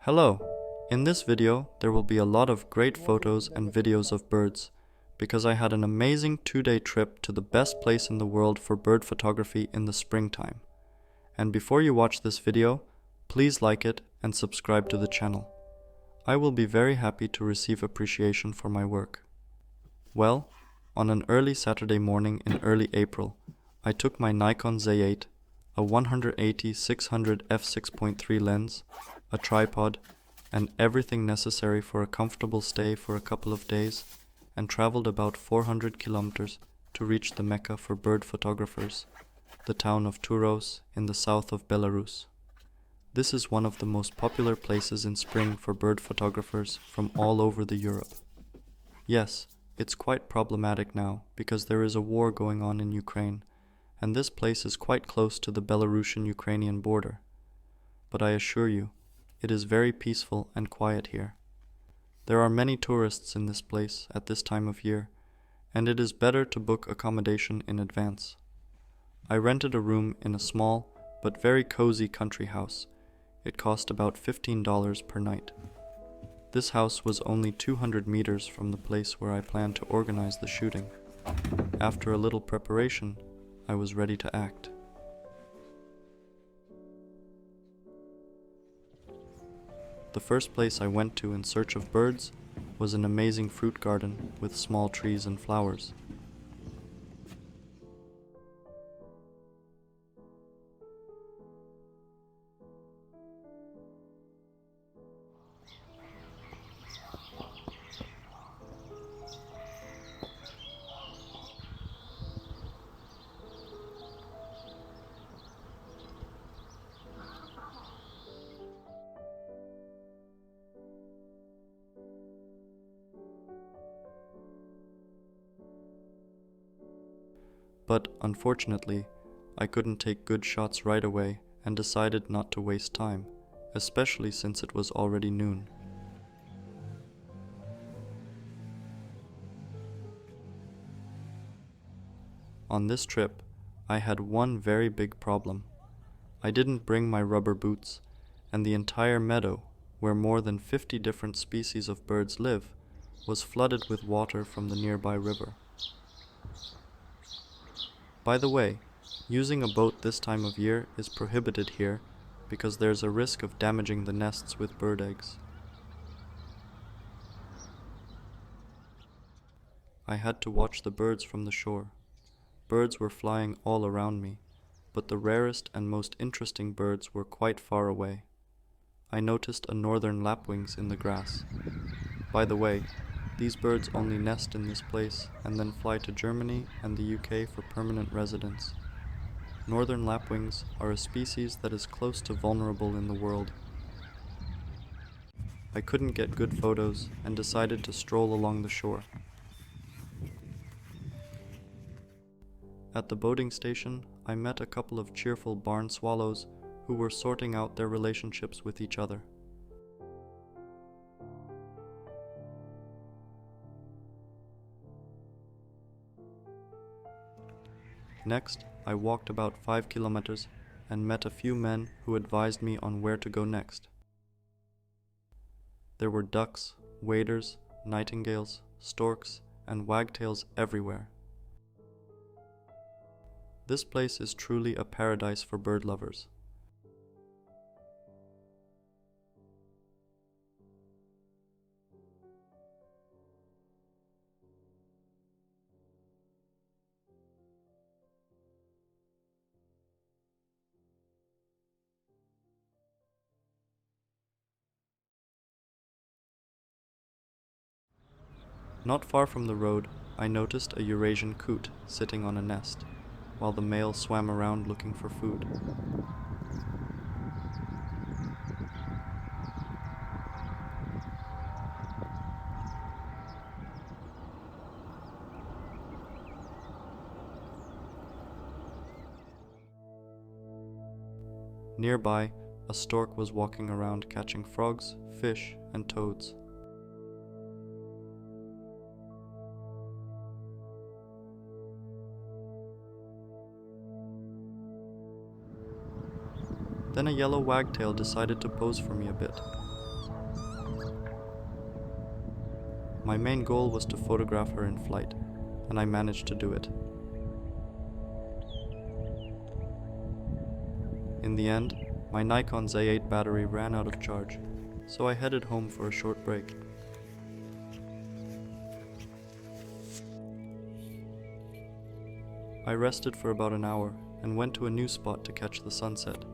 Hello! In this video, there will be a lot of great photos and videos of birds, because I had an amazing 2-day trip to the best place in the world for bird photography in the springtime. And before you watch this video, please like it and subscribe to the channel. I will be very happy to receive appreciation for my work. Well, on an early Saturday morning in early April, I took my Nikon Z8, a 180-600 f6.3 lens, a tripod, and everything necessary for a comfortable stay for a couple of days, and traveled about 400 kilometers to reach the Mecca for bird photographers, the town of Turow in the south of Belarus. This is one of the most popular places in spring for bird photographers from all over the Europe. Yes, it's quite problematic now because there is a war going on in Ukraine, and this place is quite close to the Belarusian-Ukrainian border. But I assure you, it is very peaceful and quiet here. There are many tourists in this place at this time of year, and it is better to book accommodation in advance. I rented a room in a small but very cozy country house. It cost about $15 per night. This house was only 200 meters from the place where I planned to organize the shooting. After a little preparation, I was ready to act. The first place I went to in search of birds was an amazing fruit garden with small trees and flowers. But unfortunately, I couldn't take good shots right away and decided not to waste time, especially since it was already noon. On this trip, I had one very big problem. I didn't bring my rubber boots, and the entire meadow, where more than 50 different species of birds live, was flooded with water from the nearby river. By the way, using a boat this time of year is prohibited here because there's a risk of damaging the nests with bird eggs. I had to watch the birds from the shore. Birds were flying all around me, but the rarest and most interesting birds were quite far away. I noticed a northern lapwings in the grass. By the way, these birds only nest in this place and then fly to Germany and the UK for permanent residence. Northern lapwings are a species that is close to vulnerable in the world. I couldn't get good photos and decided to stroll along the shore. At the boating station, I met a couple of cheerful barn swallows who were sorting out their relationships with each other. Next, I walked about 5 kilometers and met a few men who advised me on where to go next. There were ducks, waders, nightingales, storks, and wagtails everywhere. This place is truly a paradise for bird lovers. Not far from the road, I noticed a Eurasian coot sitting on a nest, while the male swam around looking for food. Nearby, a stork was walking around catching frogs, fish, and toads. Then a yellow wagtail decided to pose for me a bit. My main goal was to photograph her in flight, and I managed to do it. In the end, my Nikon Z8 battery ran out of charge, so I headed home for a short break. I rested for about an hour and went to a new spot to catch the sunset.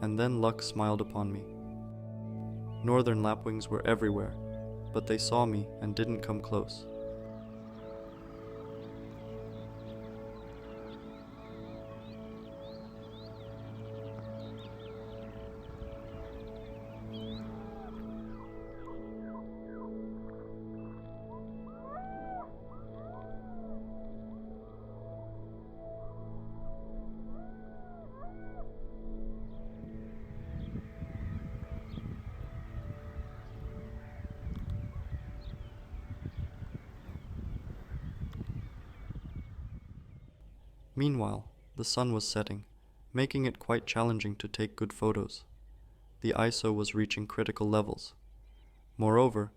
And then luck smiled upon me. Northern lapwings were everywhere, but they saw me and didn't come close. Meanwhile, the sun was setting, making it quite challenging to take good photos. The ISO was reaching critical levels. Moreover,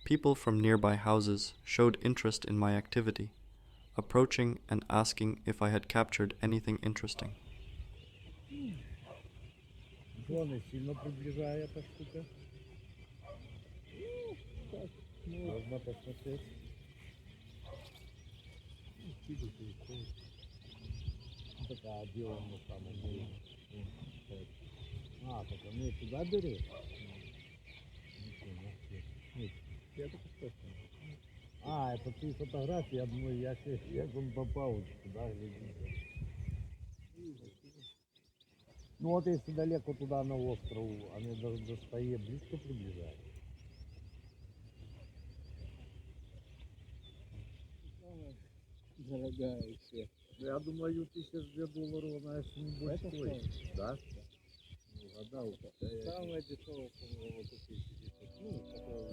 people from nearby houses showed interest in my activity, approaching and asking if I had captured anything interesting. Дрон сильно приближает эта штука. Можно посмотреть. Такая дело на самом деле. А, так они туда берут? Нет, а, это ты фотографии, я думаю, як он попал туда, глядите. Ну вот если далеко туда на остров, они до стае близко приближают. Дорогая и все. Я думаю, $1002 она еще не будет стоить. Да? Самое дешевое, по-моему, купить.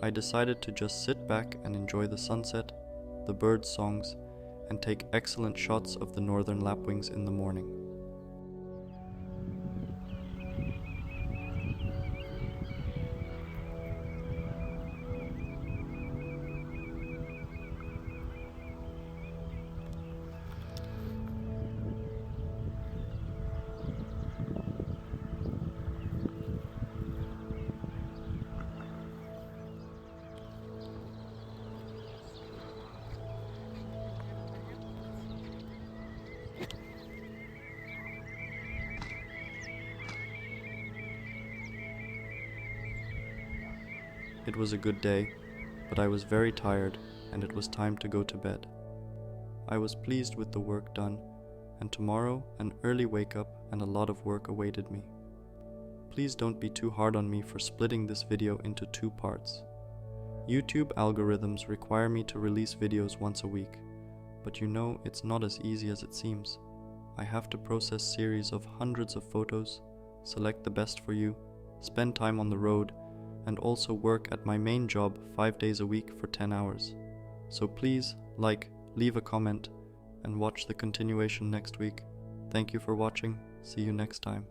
I decided to just sit back and enjoy the sunset, the birds' songs, and take excellent shots of the northern lapwings in the morning. It was a good day, but I was very tired and it was time to go to bed. I was pleased with the work done, and tomorrow an early wake-up and a lot of work awaited me. Please don't be too hard on me for splitting this video into 2 parts. YouTube algorithms require me to release videos once a week, but you know it's not as easy as it seems. I have to process series of hundreds of photos, select the best for you, spend time on the road, and also work at my main job 5 days a week for 10 hours. So please, leave a comment, and watch the continuation next week. Thank you for watching. See you next time.